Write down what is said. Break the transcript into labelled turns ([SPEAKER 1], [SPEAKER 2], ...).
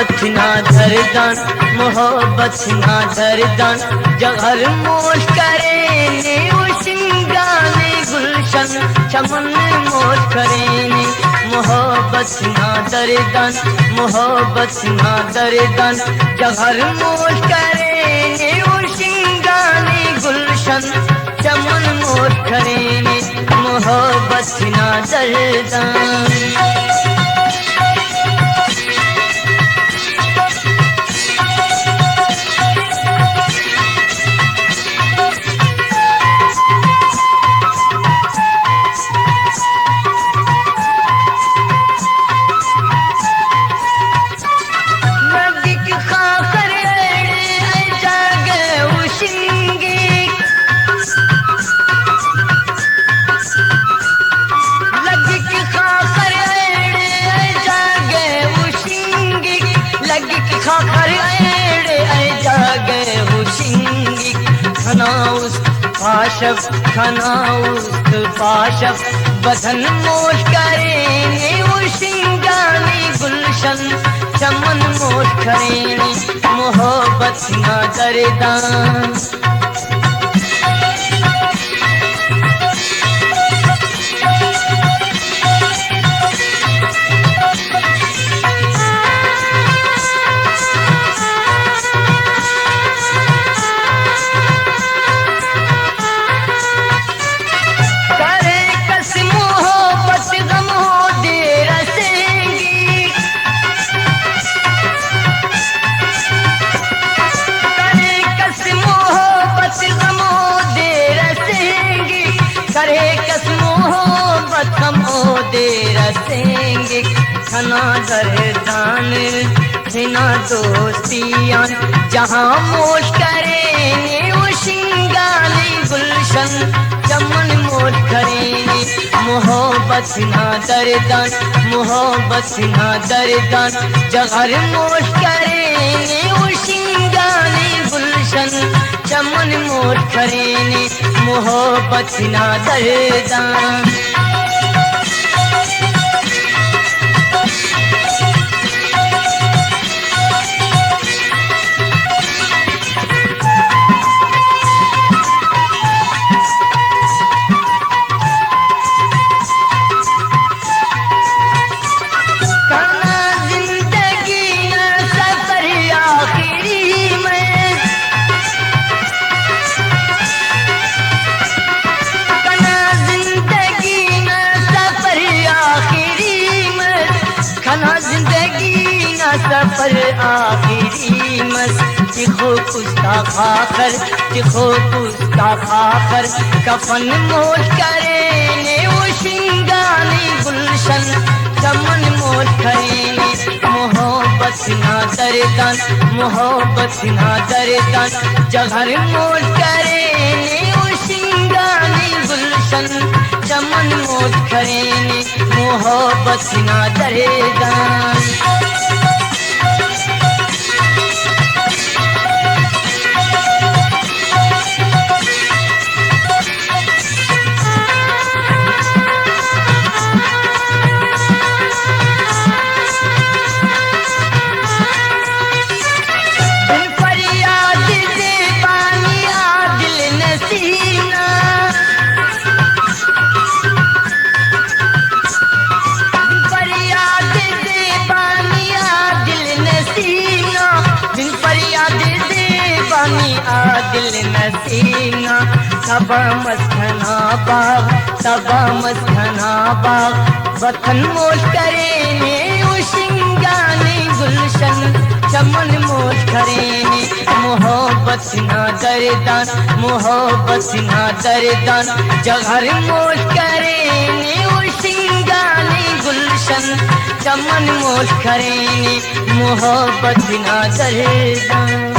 [SPEAKER 1] मोहब्बत ना दर्दान, मोहब्बत ना दर्दान, जहर मोश करेने उशिंगाने गुलशन चमन मोश करेने। मोहब्बत ना दर्दान, मोहब्बत ना दर्दान, जहर मोश करेने उशिंगाने गुलशन चमन मोश करेने। मोहब्बत ना दर्दान। पाशफ खनाउस पाशफ बदन मोश करेने उशिंगाने गुलशन चमन मोश करेने। मोहब्बत ना दर्दान। खना दर्दान बिना दोस्तियान, जहाँ मोश करेने उशिंगाने गुलशन चमन मोश करेने। मोहब्बत ना दर्दान, मोहब्बत ना दर्दान, जहर मोश करेने उशिंगाने गुलशन चमन मोश करेने। मोहब्बत ना दर्दान। सफर आखिरी मस चिखो कुस्ता खाकर, चिखो कुस्ता खाकर कफन मोश करेने उशिंगाने गुलशन चमन मोश करेने। मोहब्बत ना दर्दान, मोहब्बत ना दर्दान, जहर मोश करेने उशिंगाने गुलशन चमन मोश करेने। मोहब्बत ना दर्दान। दिल नसीना सबा मस्खना बाग, सबा मस्खना बाग, वतन मोश करेने उशिंगाने गुलशन चमन मोश करेने। मोहब्बत ना दर्दान, मोहब्बत ना दर्दान, जहर मोश करेने उशिंगाने गुलशन चमन मोश करेने। मोहब्बत ना दर्दान।